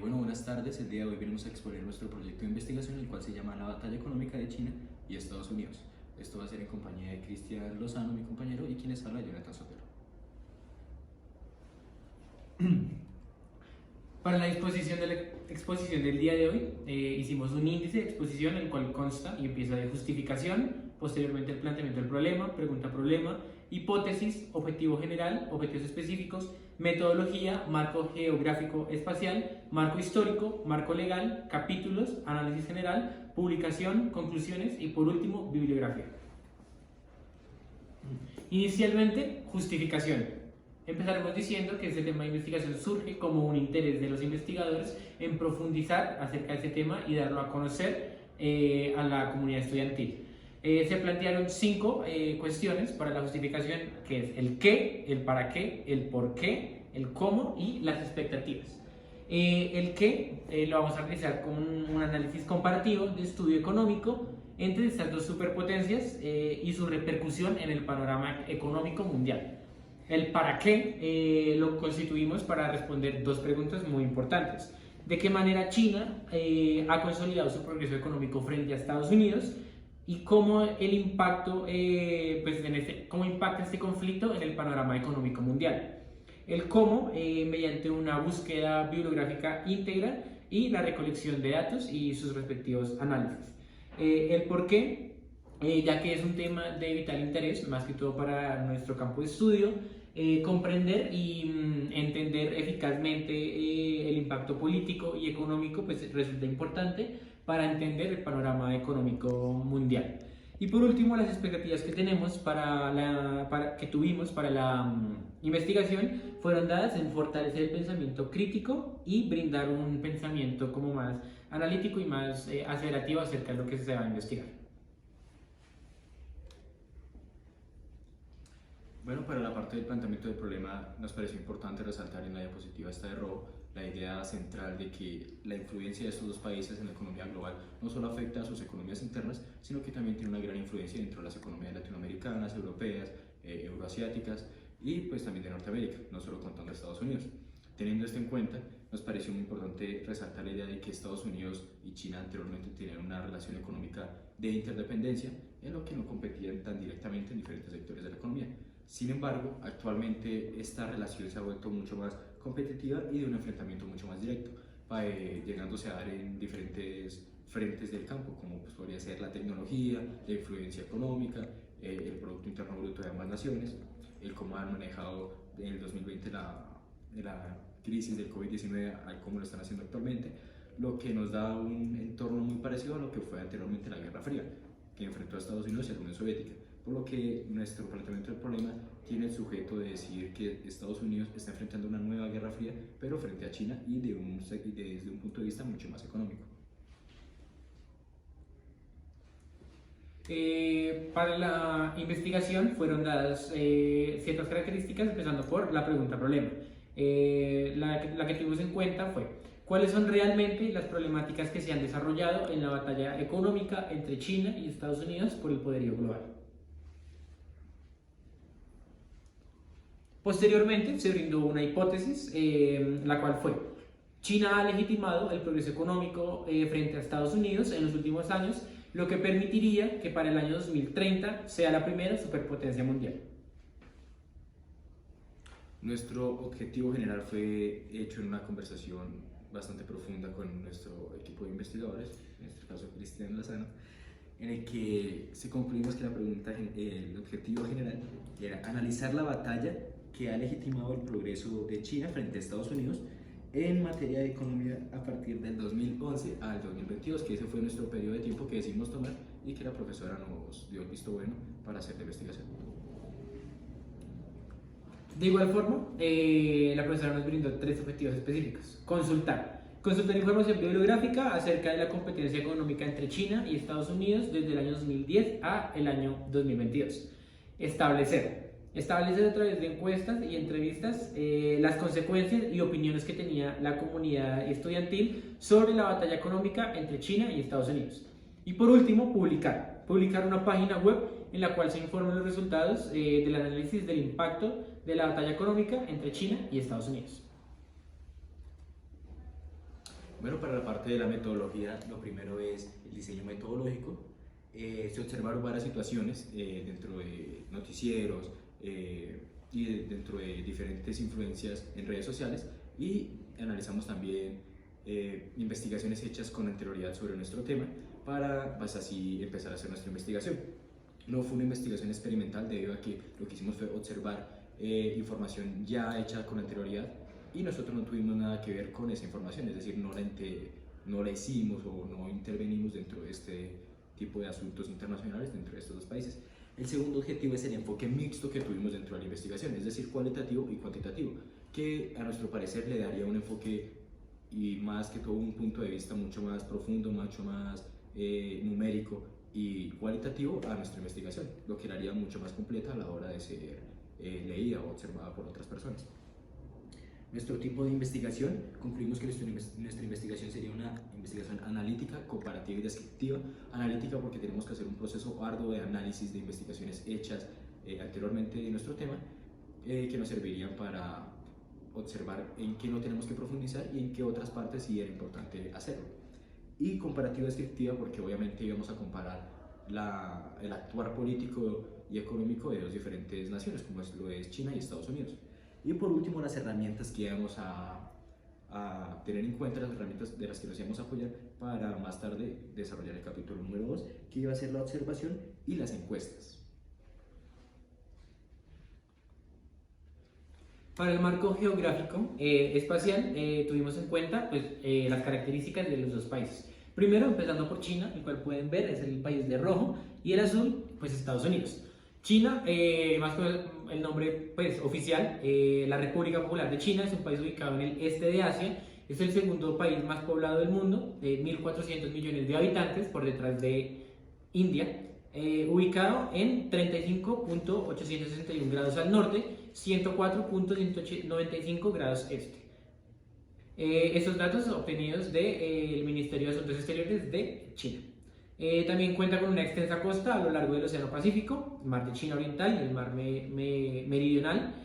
Bueno, buenas tardes. El día de hoy venimos a exponer nuestro proyecto de investigación, el cual se llama La batalla económica de China y Estados Unidos. Esto va a ser en compañía de Cristian Lozano, mi compañero, y quienes habla, Jonathan Sotero. Para la exposición del día de hoy, hicimos un índice de exposición, el cual consta y empieza de justificación, posteriormente el planteamiento del problema, pregunta-problema, hipótesis, objetivo general, objetivos específicos, metodología, marco geográfico espacial, marco histórico, marco legal, capítulos, análisis general, publicación, conclusiones y por último, bibliografía. Inicialmente, justificación. Empezaremos diciendo que este tema de investigación surge como un interés de los investigadores en profundizar acerca de este tema y darlo a conocer a la comunidad estudiantil. Se plantearon 5 cuestiones para la justificación, que es el qué, el para qué, el por qué, el cómo y las expectativas. El qué lo vamos a realizar con un análisis comparativo de estudio económico entre estas dos superpotencias y su repercusión en el panorama económico mundial. El para qué lo constituimos para responder 2 preguntas muy importantes. ¿De qué manera China ha consolidado su progreso económico frente a Estados Unidos? Y cómo el impacto, cómo impacta este conflicto en el panorama económico mundial. El cómo, mediante una búsqueda bibliográfica íntegra y la recolección de datos y sus respectivos análisis. El por qué, ya que es un tema de vital interés, más que todo para nuestro campo de estudio, comprender y entender eficazmente el impacto político y económico pues resulta importante para entender el panorama económico mundial. Y por último, las expectativas que tenemos que tuvimos para la investigación fueron dadas en fortalecer el pensamiento crítico y brindar un pensamiento como más analítico y más asertivo acerca de lo que se va a investigar. Bueno, para la parte del planteamiento del problema nos pareció importante resaltar en la diapositiva esta de robo la idea central de que la influencia de estos dos países en la economía global no solo afecta a sus economías internas, sino que también tiene una gran influencia dentro de las economías latinoamericanas, europeas, euroasiáticas y pues también de Norteamérica, no solo contando a Estados Unidos. Teniendo esto en cuenta, nos pareció muy importante resaltar la idea de que Estados Unidos y China anteriormente tenían una relación económica de interdependencia, en lo que no competían tan directamente en diferentes sectores de la economía. Sin embargo, actualmente esta relación se ha vuelto mucho más competitiva y de un enfrentamiento mucho más directo, llegándose a dar en diferentes frentes del campo, como pues podría ser la tecnología, la influencia económica, el Producto Interno Bruto de ambas naciones, el cómo han manejado en el 2020 la crisis del COVID-19 a cómo lo están haciendo actualmente, lo que nos da un entorno muy parecido a lo que fue anteriormente la Guerra Fría, que enfrentó a Estados Unidos y a la Unión Soviética. Por lo que nuestro planteamiento del problema tiene el sujeto de decir que Estados Unidos está enfrentando una nueva guerra fría, pero frente a China y desde un punto de vista mucho más económico. Para la investigación fueron dadas ciertas características, empezando por la pregunta-problema. La que tuvimos en cuenta fue: ¿cuáles son realmente las problemáticas que se han desarrollado en la batalla económica entre China y Estados Unidos por el poderío global? Posteriormente se brindó una hipótesis, la cual fue: China ha legitimado el progreso económico frente a Estados Unidos en los últimos años, lo que permitiría que para el año 2030 sea la primera superpotencia mundial. Nuestro objetivo general fue hecho en una conversación bastante profunda con nuestro equipo de investigadores, en este caso Cristian Lozano, en el que se concluimos que el objetivo general era analizar la batalla que ha legitimado el progreso de China frente a Estados Unidos en materia de economía a partir del 2011 al 2022, que ese fue nuestro periodo de tiempo que decidimos tomar y que la profesora nos dio el visto bueno para hacer la investigación. De igual forma, la profesora nos brindó 3 objetivos específicos. Consultar información bibliográfica acerca de la competencia económica entre China y Estados Unidos desde el año 2010 a el año 2022. Establecer a través de encuestas y entrevistas las consecuencias y opiniones que tenía la comunidad estudiantil sobre la batalla económica entre China y Estados Unidos. Y por último, publicar una página web en la cual se informan los resultados del análisis del impacto de la batalla económica entre China y Estados Unidos. Bueno, para la parte de la metodología, lo primero es el diseño metodológico. Se observaron varias situaciones dentro de noticieros dentro de diferentes influencias en redes sociales, y analizamos también investigaciones hechas con anterioridad sobre nuestro tema para pues, así empezar a hacer nuestra investigación. No fue una investigación experimental debido a que lo que hicimos fue observar información ya hecha con anterioridad, y nosotros no tuvimos nada que ver con esa información, es decir, no la hicimos o no intervenimos dentro de este tipo de asuntos internacionales dentro de estos dos países. El segundo objetivo es el enfoque mixto que tuvimos dentro de la investigación, es decir, cualitativo y cuantitativo, que a nuestro parecer le daría un enfoque y más que todo un punto de vista mucho más profundo, mucho más numérico y cualitativo a nuestra investigación, lo que la haría mucho más completa a la hora de ser leída o observada por otras personas. Nuestro tipo de investigación, concluimos que nuestra investigación sería una investigación analítica, comparativa y descriptiva. Analítica porque tenemos que hacer un proceso arduo de análisis de investigaciones hechas anteriormente en nuestro tema, que nos servirían para observar en qué no tenemos que profundizar y en qué otras partes sí era importante hacerlo. Y comparativa descriptiva porque obviamente íbamos a comparar el actuar político y económico de dos diferentes naciones, como lo es China y Estados Unidos. Y por último, las herramientas que íbamos a tener en cuenta, las herramientas de las que nos íbamos a apoyar para más tarde desarrollar el capítulo número 2, que iba a ser la observación y las encuestas. Para el marco geográfico espacial tuvimos en cuenta pues, las características de los dos países. Primero, empezando por China, el cual pueden ver es el país de rojo, y el azul, pues Estados Unidos. China, más que el nombre pues, oficial, la República Popular de China es un país ubicado en el este de Asia, es el segundo país más poblado del mundo, de 1.400 millones de habitantes, por detrás de India, ubicado en 35.861 grados al norte, 104.195 grados este. Estos datos obtenidos del Ministerio de Asuntos Exteriores de China. También cuenta con una extensa costa a lo largo del Océano Pacífico, el Mar de China Oriental y el Mar Meridional.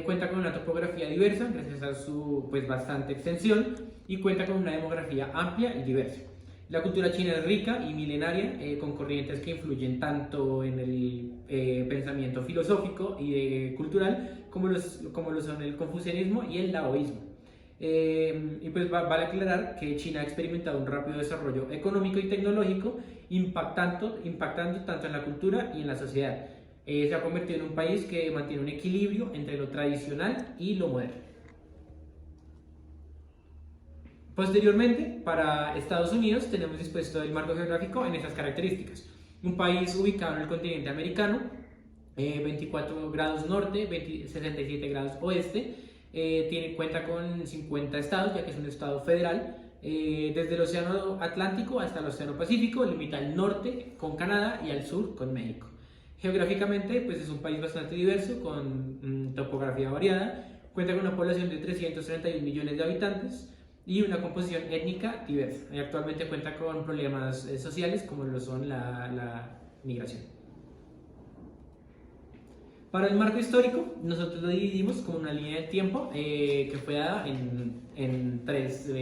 Cuenta con una topografía diversa gracias a su pues, bastante extensión, y cuenta con una demografía amplia y diversa. La cultura china es rica y milenaria, con corrientes que influyen tanto en el pensamiento filosófico y cultural como lo son el confucianismo y el daoísmo. Y pues vale aclarar que China ha experimentado un rápido desarrollo económico y tecnológico, impactando tanto en la cultura y en la sociedad. Se ha convertido en un país que mantiene un equilibrio entre lo tradicional y lo moderno. Posteriormente, para Estados Unidos tenemos dispuesto el marco geográfico en estas características. Un país ubicado en el continente americano, 24 grados norte, 67 grados oeste. Cuenta con 50 estados, ya que es un estado federal, desde el Océano Atlántico hasta el Océano Pacífico, limita al norte con Canadá y al sur con México. Geográficamente, pues es un país bastante diverso, con topografía variada, cuenta con una población de 331 millones de habitantes y una composición étnica diversa. Actualmente cuenta con problemas sociales como lo son la migración. Para el marco histórico, nosotros lo dividimos como una línea de tiempo que fue dada en tres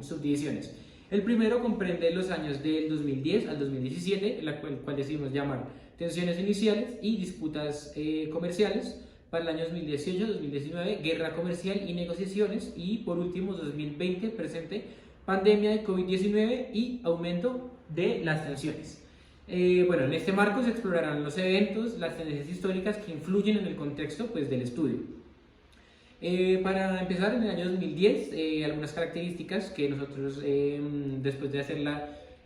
subdivisiones. El primero comprende los años del 2010 al 2017, el cual decidimos llamar tensiones iniciales y disputas comerciales. Para el año 2018-2019, guerra comercial y negociaciones. Y por último, 2020, presente, pandemia de COVID-19 y aumento de las tensiones. Bueno, en este marco se explorarán los eventos, las tendencias históricas que influyen en el contexto pues, del estudio. Para empezar, en el año 2010, algunas características que nosotros, después de hacer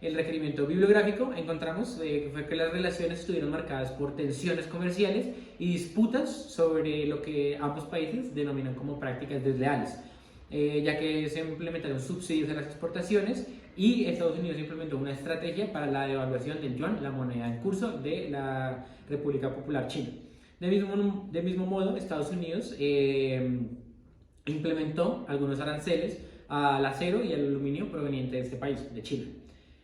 el requerimiento bibliográfico, encontramos fue que las relaciones estuvieron marcadas por tensiones comerciales y disputas sobre lo que ambos países denominan como prácticas desleales, ya que se implementaron subsidios a las exportaciones, y Estados Unidos implementó una estrategia para la devaluación del yuan, la moneda en curso de la República Popular China. Del mismo modo, Estados Unidos implementó algunos aranceles al acero y al aluminio proveniente de este país, de China.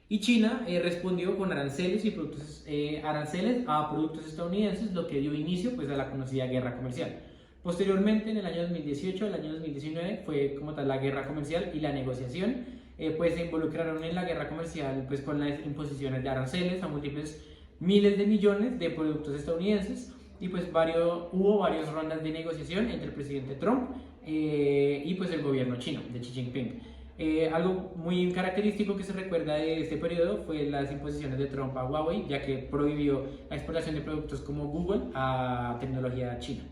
Y China respondió con aranceles a productos estadounidenses, lo que dio inicio pues, a la conocida guerra comercial. Posteriormente, en el año 2018 al año 2019, fue como tal la guerra comercial y la negociación pues se involucraron en la guerra comercial pues con las imposiciones de aranceles a múltiples miles de millones de productos estadounidenses, y pues hubo varias rondas de negociación entre el presidente Trump y pues el gobierno chino de Xi Jinping. Algo muy característico que se recuerda de este periodo fue las imposiciones de Trump a Huawei, ya que prohibió la exportación de productos como Google a tecnología china.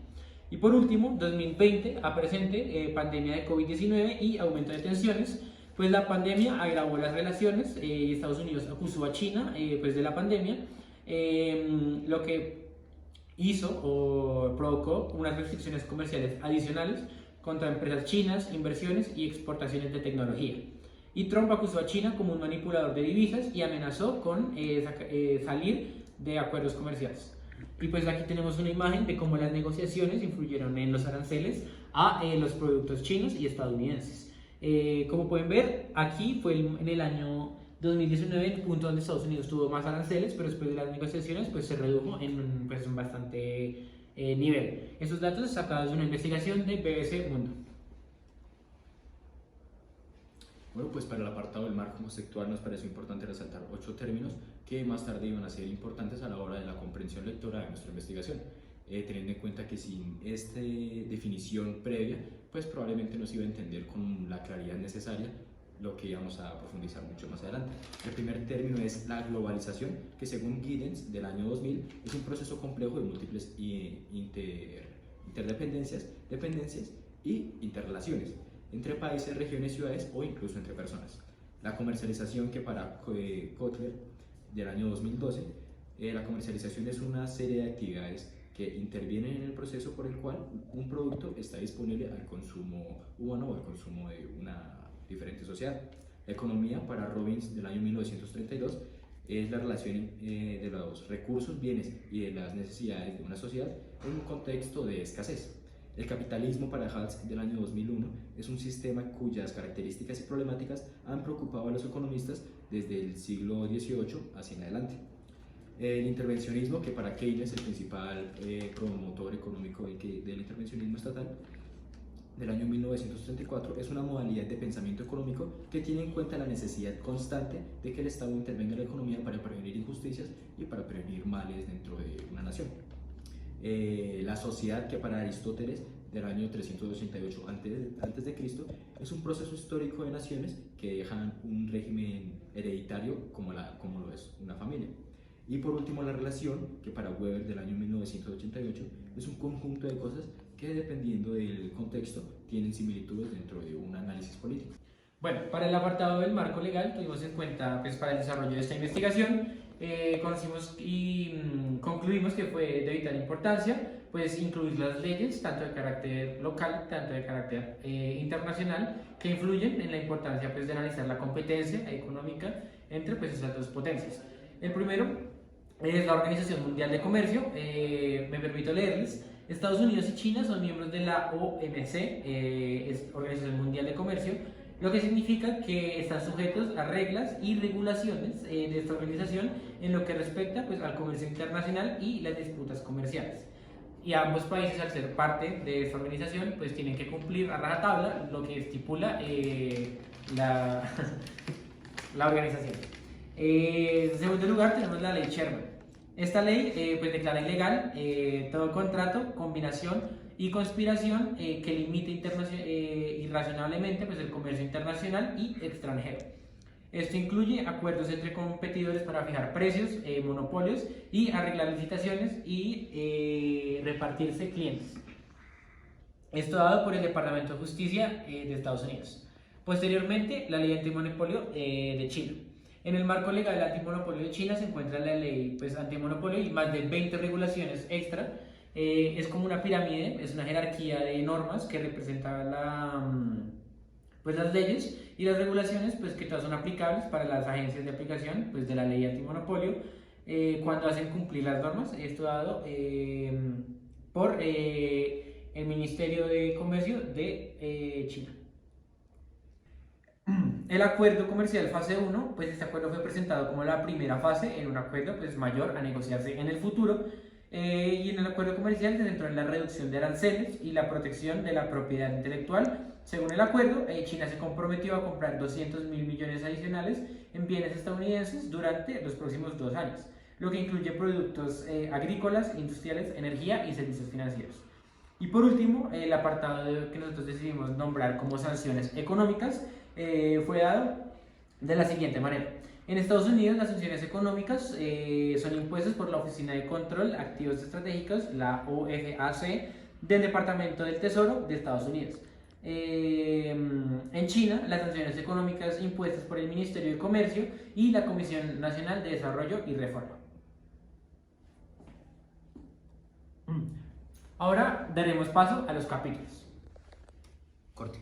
Y por último, 2020 a presente, pandemia de COVID-19 y aumento de tensiones. Pues la pandemia agravó las relaciones y Estados Unidos acusó a China pues de la pandemia, lo que hizo o provocó unas restricciones comerciales adicionales contra empresas chinas, inversiones y exportaciones de tecnología. Y Trump acusó a China como un manipulador de divisas y amenazó con salir de acuerdos comerciales. Y pues aquí tenemos una imagen de cómo las negociaciones influyeron en los aranceles a los productos chinos y estadounidenses. Como pueden ver, aquí fue en el año 2019 el punto donde Estados Unidos tuvo más aranceles, pero después de las negociaciones pues se redujo en pues, un bastante nivel. Estos datos sacados de una investigación de BBC Mundo. Bueno, pues para el apartado del marco conceptual nos pareció importante resaltar 8 términos que más tarde iban a ser importantes a la hora de la comprensión lectora de nuestra investigación, teniendo en cuenta que sin esta definición previa, pues probablemente no se iba a entender con la claridad necesaria lo que íbamos a profundizar mucho más adelante. El primer término es la globalización, que según Giddens del año 2000 es un proceso complejo de múltiples interdependencias, dependencias y interrelaciones entre países, regiones, ciudades o incluso entre personas. La comercialización, que para Kotler del año 2012, la comercialización es una serie de actividades que intervienen en el proceso por el cual un producto está disponible al consumo humano o al consumo de una diferente sociedad. La economía, para Robbins del año 1932, es la relación de los recursos, bienes y de las necesidades de una sociedad en un contexto de escasez. El capitalismo, para Hals del año 2001, es un sistema cuyas características y problemáticas han preocupado a los economistas desde el siglo XVIII hacia en adelante. El intervencionismo, que para Keynes, el principal promotor económico del intervencionismo estatal, del año 1934, es una modalidad de pensamiento económico que tiene en cuenta la necesidad constante de que el Estado intervenga en la economía para prevenir injusticias y para prevenir males dentro de una nación. La sociedad, que para Aristóteles del año 388 antes de Cristo, es un proceso histórico de naciones que dejan un régimen hereditario como lo es una familia. Y por último, la relación, que para Weber del año 1988 es un conjunto de cosas que, dependiendo del contexto, tienen similitudes dentro de un análisis político. Bueno, para el apartado del marco legal tuvimos en cuenta pues, para el desarrollo de esta investigación, conocimos y concluimos que fue de vital importancia pues, incluir las leyes, tanto de carácter local, tanto de carácter internacional, que influyen en la importancia pues, de analizar la competencia económica entre pues, esas dos potencias. El primero es la Organización Mundial de Comercio. Me permito leerles. Estados Unidos y China son miembros de la OMC, Organización Mundial de Comercio, lo que significa que están sujetos a reglas y regulaciones de esta organización en lo que respecta pues, al comercio internacional y las disputas comerciales. Y ambos países, al ser parte de esta organización, pues tienen que cumplir a rajatabla lo que estipula la organización. En segundo lugar, tenemos la ley Sherman. Esta ley pues declara ilegal todo contrato, combinación y conspiración que limite irrazonablemente pues, el comercio internacional y extranjero. Esto incluye acuerdos entre competidores para fijar precios, monopolios y arreglar licitaciones y repartirse clientes. Esto dado por el Departamento de Justicia de Estados Unidos. Posteriormente, la ley antimonopolio de China. En el marco legal antimonopolio de China se encuentra la ley pues, antimonopolio y más de 20 regulaciones extra. Es como una pirámide, es una jerarquía de normas que representa pues, las leyes y las regulaciones pues, que todas son aplicables para las agencias de aplicación pues, de la ley antimonopolio cuando hacen cumplir las normas. Esto dado por el Ministerio de Comercio de China. El acuerdo comercial fase 1, pues este acuerdo fue presentado como la primera fase en un acuerdo pues, mayor a negociarse en el futuro, y en el acuerdo comercial se centró en la reducción de aranceles y la protección de la propiedad intelectual Según el acuerdo, China se comprometió a comprar 200.000 millones adicionales en bienes estadounidenses durante los próximos 2 años, lo que incluye productos agrícolas, industriales, energía y servicios financieros. Y por último, el apartado que nosotros decidimos nombrar como sanciones económicas fue dado de la siguiente manera. En Estados Unidos, las sanciones económicas son impuestas por la Oficina de Control de Activos Estratégicos, la OFAC, del Departamento del Tesoro de Estados Unidos. En China, las sanciones económicas impuestas por el Ministerio de Comercio y la Comisión Nacional de Desarrollo y Reforma. Ahora daremos paso a los capítulos. Corte.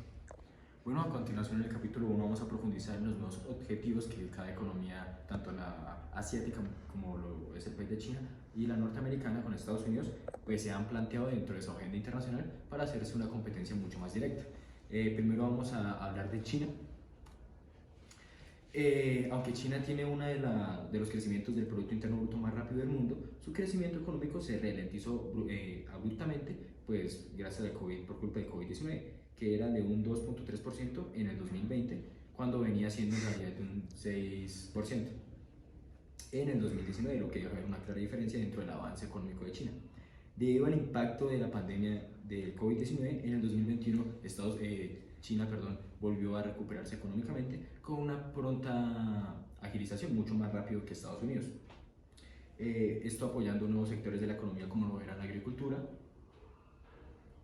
Bueno, a continuación en el capítulo 1 vamos a profundizar en los nuevos objetivos que cada economía, tanto la asiática como lo es el país de China y la norteamericana con Estados Unidos, pues se han planteado dentro de su agenda internacional para hacerse una competencia mucho más directa. Primero vamos a hablar de China. Aunque China tiene uno de los crecimientos del Producto Interno Bruto más rápido del mundo, su crecimiento económico se ralentizó abruptamente, pues gracias al COVID, por culpa del COVID-19, que era de un 2.3% en el 2020, cuando venía siendo en realidad de un 6% en el 2019, lo que deja ver una clara diferencia dentro del avance económico de China. Debido al impacto de la pandemia del COVID-19, en el 2021 China volvió a recuperarse económicamente con una pronta agilización mucho más rápido que Estados Unidos. Esto apoyando nuevos sectores de la economía como lo era la agricultura,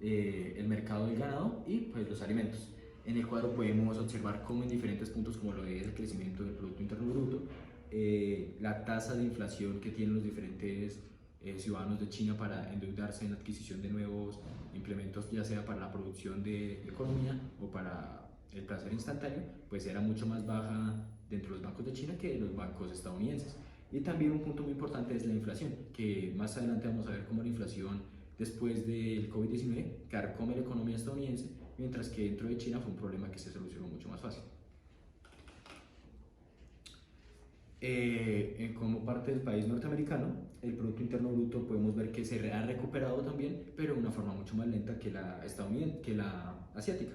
el mercado del ganado y pues los alimentos. En el cuadro podemos observar cómo en diferentes puntos como lo es el crecimiento del Producto Interno Bruto, la tasa de inflación que tienen los diferentes ciudadanos de China para endeudarse en la adquisición de nuevos implementos, ya sea para la producción de economía o para el placer instantáneo, pues era mucho más baja dentro de los bancos de China que de los bancos estadounidenses. Y también un punto muy importante es la inflación, que más adelante vamos a ver cómo la inflación después del COVID-19 carcome la economía estadounidense, mientras que dentro de China fue un problema que se solucionó mucho más fácil. Como parte del país norteamericano, el Producto Interno Bruto podemos ver que se ha recuperado también, pero de una forma mucho más lenta que la estadounidense, que la asiática.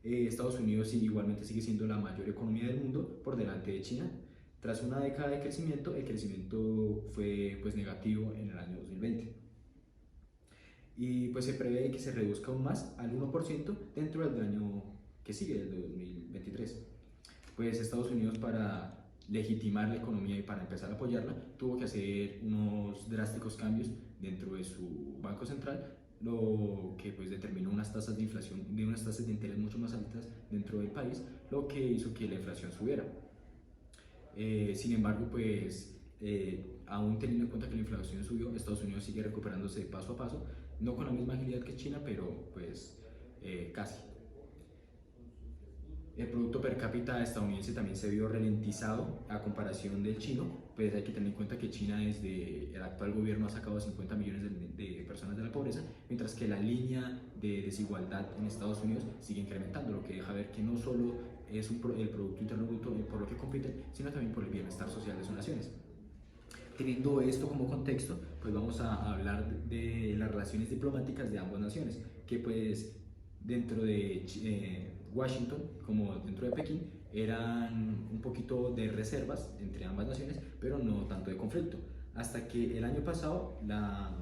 Estados Unidos igualmente sigue siendo la mayor economía del mundo por delante de China. Tras una década de crecimiento, el crecimiento fue pues negativo en el año 2020. Y pues se prevé que se reduzca aún más al 1% dentro del año que sigue, del 2023. Pues Estados Unidos, para legitimar la economía y para empezar a apoyarla, tuvo que hacer unos drásticos cambios dentro de su Banco Central, lo que pues determinó unas tasas de inflación, unas tasas de interés mucho más altas dentro del país, lo que hizo que la inflación subiera. Sin embargo, pues aún teniendo en cuenta que la inflación subió, Estados Unidos sigue recuperándose paso a paso, no con la misma agilidad que China, pero pues casi. El producto per cápita estadounidense también se vio ralentizado a comparación del chino, pues hay que tener en cuenta que China desde el actual gobierno ha sacado 50 millones de personas de la pobreza, mientras que la línea de desigualdad en Estados Unidos sigue incrementando, lo que deja ver que no solo es el Producto Interno Bruto por lo que compiten, sino también por el bienestar social de sus naciones. Teniendo esto como contexto, pues vamos a hablar de las relaciones diplomáticas de ambas naciones, que pues dentro de Washington como dentro de Pekín eran un poquito de reservas entre ambas naciones, pero no tanto de conflicto, hasta que el año pasado la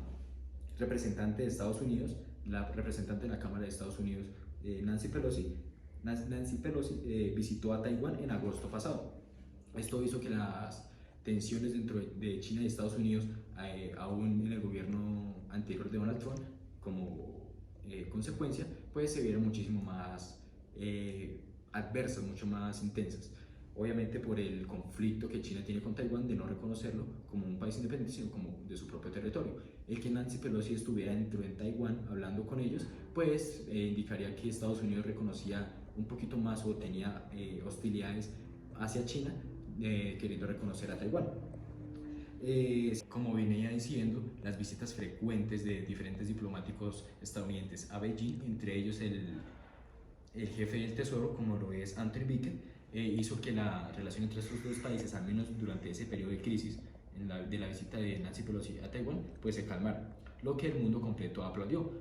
representante de Estados Unidos, la representante de la Cámara de Estados Unidos, Nancy Pelosi, visitó a Taiwán en agosto pasado. Esto hizo que las tensiones dentro de China y Estados Unidos, aún en el gobierno anterior de Donald Trump, como consecuencia, pues se vieron muchísimo más adversas, mucho más intensas. Obviamente por el conflicto que China tiene con Taiwán de no reconocerlo como un país independiente, sino como de su propio territorio. El que Nancy Pelosi estuviera dentro de Taiwán hablando con ellos, pues indicaría que Estados Unidos reconocía un poquito más o tenía hostilidades hacia China, queriendo reconocer a Taiwán. Como venía diciendo, las visitas frecuentes de diferentes diplomáticos estadounidenses a Beijing, entre ellos el jefe del Tesoro, como lo es Anthony Blinken, hizo que la relación entre estos dos países, al menos durante ese periodo de crisis de la visita de Nancy Pelosi a Taiwán, pues se calmara, lo que el mundo completo aplaudió.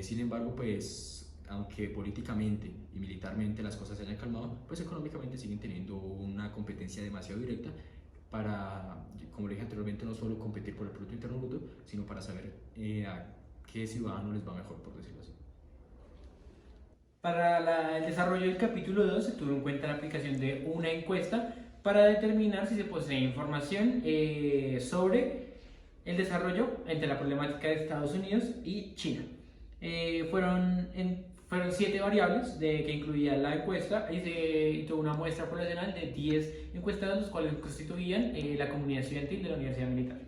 Sin embargo, pues aunque políticamente y militarmente las cosas se hayan calmado, pues económicamente siguen teniendo una competencia demasiado directa para, como le dije anteriormente, no solo competir por el Producto Interno Bruto, sino para saber a qué ciudadano les va mejor, por decirlo así. Para el desarrollo del capítulo 2 se tuvo en cuenta la aplicación de una encuesta para determinar si se posee información sobre el desarrollo entre la problemática de Estados Unidos y China. Fueron 7 variables que incluía la encuesta y se tuvo una muestra poblacional de 10 encuestados, los cuales constituían la comunidad estudiantil de la Universidad Militar.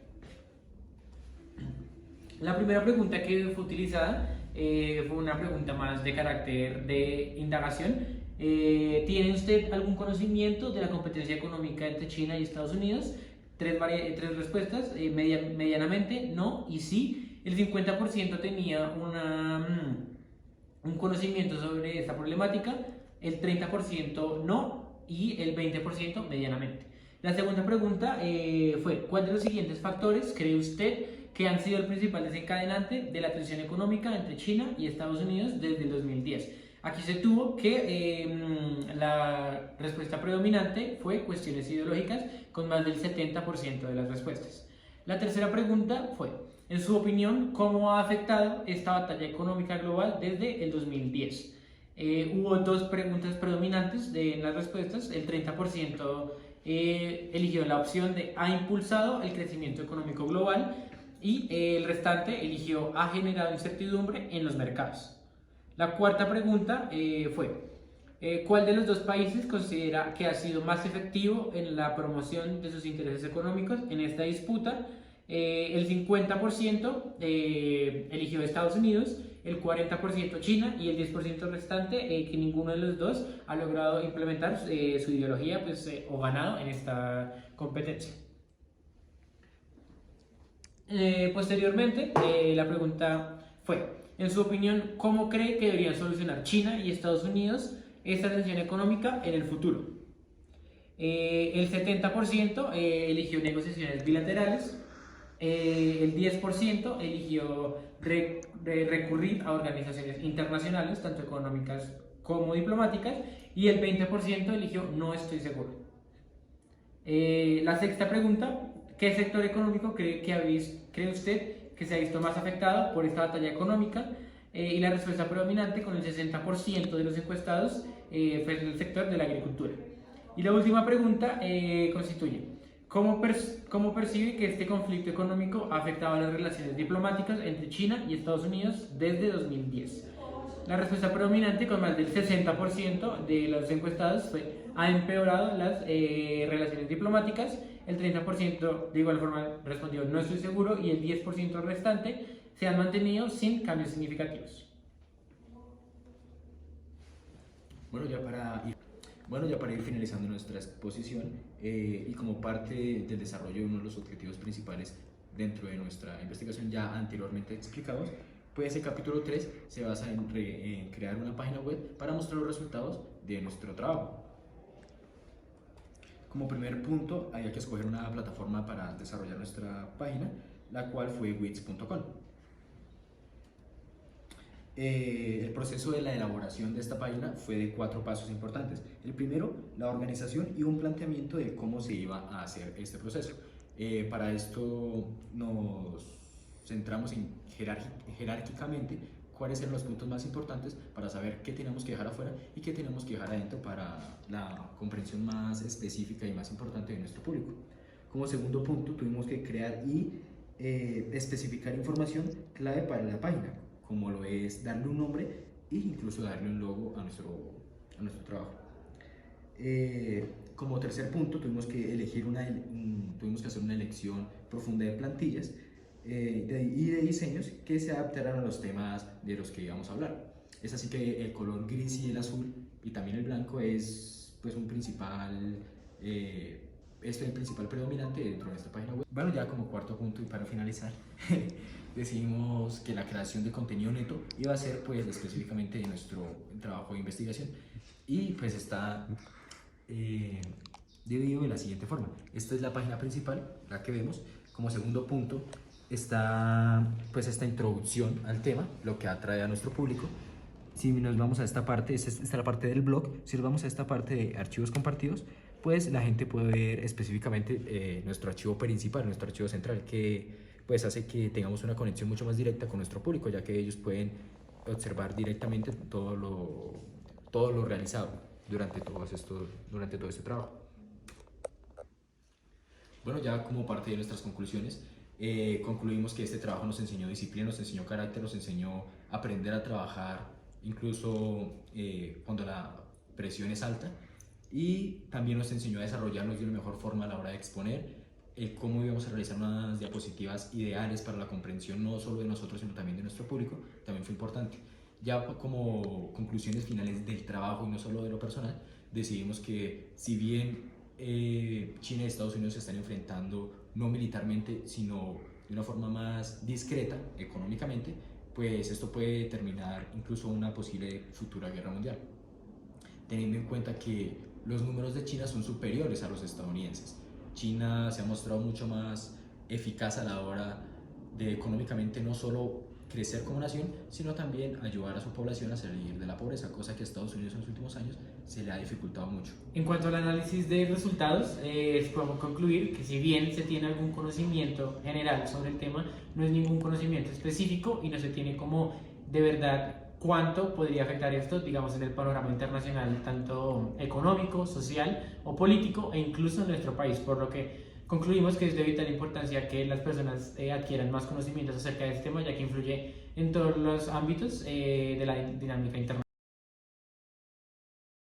La primera pregunta que fue utilizada fue una pregunta más de carácter de indagación. ¿Tiene usted algún conocimiento de la competencia económica entre China y Estados Unidos? Tres respuestas, medianamente, no y sí. El 50% tenía un conocimiento sobre esta problemática, el 30% no y el 20% medianamente. La segunda pregunta fue: ¿cuál de los siguientes factores cree usted que han sido el principal desencadenante de la tensión económica entre China y Estados Unidos desde el 2010? Aquí se tuvo que la respuesta predominante fue cuestiones ideológicas, con más del 70% de las respuestas. La tercera pregunta fue: en su opinión, ¿cómo ha afectado esta batalla económica global desde el 2010? Hubo 2 preguntas predominantes en las respuestas. El 30% eligió la opción de ha impulsado el crecimiento económico global y el restante eligió ha generado incertidumbre en los mercados. La cuarta pregunta fue: ¿cuál de los 2 países considera que ha sido más efectivo en la promoción de sus intereses económicos en esta disputa? El 50% eligió Estados Unidos, el 40% China y el 10% restante que ninguno de los 2 ha logrado implementar su ideología o ganado en esta competencia. Posteriormente, la pregunta fue: en su opinión, ¿cómo cree que deberían solucionar China y Estados Unidos esta tensión económica en el futuro? El 70% eligió negociaciones bilaterales, el 10% eligió recurrir a organizaciones internacionales, tanto económicas como diplomáticas, y el 20% eligió no estoy seguro. La sexta pregunta: ¿qué sector económico cree usted que se ha visto más afectado por esta batalla económica? Y la respuesta predominante, con el 60% de los encuestados, fue el sector de la agricultura. Y la última pregunta constituye: ¿cómo percibe que este conflicto económico ha afectado a las relaciones diplomáticas entre China y Estados Unidos desde 2010? La respuesta predominante, con más del 60% de los encuestados, fue ha empeorado las relaciones diplomáticas. El 30% de igual forma respondió no estoy seguro y el 10% restante se han mantenido sin cambios significativos. Bueno, ya para ir finalizando nuestra exposición y como parte del desarrollo de uno de los objetivos principales dentro de nuestra investigación ya anteriormente explicados, pues el capítulo 3 se basa en crear una página web para mostrar los resultados de nuestro trabajo. Como primer punto, había que escoger una plataforma para desarrollar nuestra página, la cual fue wix.com. El proceso de la elaboración de esta página fue de 4 pasos importantes. El primero, la organización y un planteamiento de cómo se iba a hacer este proceso. Para esto nos centramos en jerárquicamente cuáles eran los puntos más importantes para saber qué tenemos que dejar afuera y qué tenemos que dejar adentro para la comprensión más específica y más importante de nuestro público. Como segundo punto, tuvimos que crear y especificar información clave para la página, como lo es darle un nombre e incluso darle un logo a nuestro trabajo. Como tercer punto, tuvimos que hacer una elección profunda de plantillas y de diseños que se adaptaran a los temas de los que íbamos a hablar. Es así que el color gris y el azul y también el blanco es pues el principal predominante dentro de esta página web. Bueno, ya como cuarto punto y para finalizar, decidimos que la creación de contenido neto iba a ser pues específicamente de nuestro trabajo de investigación y pues está dividido de la siguiente forma. Esta es la página principal, la que vemos. Como segundo punto está pues esta introducción al tema, lo que atrae a nuestro público. si nos vamos a esta parte, esta es la parte del blog, si nos vamos a esta parte de archivos compartidos, pues la gente puede ver específicamente nuestro archivo principal, nuestro archivo central, que pues hace que tengamos una conexión mucho más directa con nuestro público, ya que ellos pueden observar directamente todo lo realizado durante todo este trabajo. Bueno, ya como parte de nuestras conclusiones, concluimos que este trabajo nos enseñó disciplina, nos enseñó carácter, nos enseñó a aprender a trabajar incluso cuando la presión es alta, y también nos enseñó a desarrollarnos de una mejor forma a la hora de exponer, cómo íbamos a realizar unas diapositivas ideales para la comprensión no solo de nosotros sino también de nuestro público, también fue importante. Ya como conclusiones finales del trabajo y no solo de lo personal, decidimos que si bien China y Estados Unidos se están enfrentando no militarmente, sino de una forma más discreta económicamente, pues esto puede terminar incluso una posible futura guerra mundial. Teniendo en cuenta que los números de China son superiores a los estadounidenses. China se ha mostrado mucho más eficaz a la hora de económicamente no solo crecer como nación, sino también ayudar a su población a salir de la pobreza, cosa que a Estados Unidos en los últimos años se le ha dificultado mucho. En cuanto al análisis de resultados, podemos concluir que si bien se tiene algún conocimiento general sobre el tema, no es ningún conocimiento específico y no se tiene como de verdad cuánto podría afectar esto, digamos, en el panorama internacional, tanto económico, social o político, e incluso en nuestro país, por lo que concluimos que es de vital importancia que las personas adquieran más conocimientos acerca de este tema, ya que influye en todos los ámbitos de la dinámica internacional.